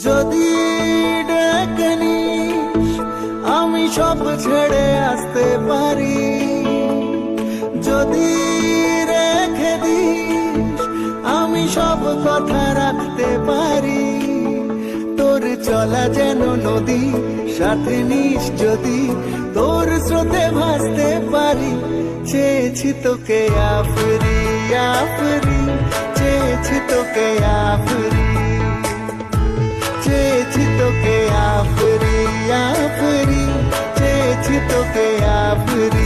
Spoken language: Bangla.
যদি ডেকে নিস আমি সব ছেড়ে আসতে পারি, যদি রেখে দিস আমি সব কথা রাখতে পারি। তোর চলা যেন নদী, সাথে নিস যদি তোর স্রোতে ভাসতে পারি। চেয়েছি তোকে আফরি আফরি, চেয়েছি তোকে আফরি, চেয়েছি তোকে আফরি আফরি, চেয়েছি তোকে আফরি।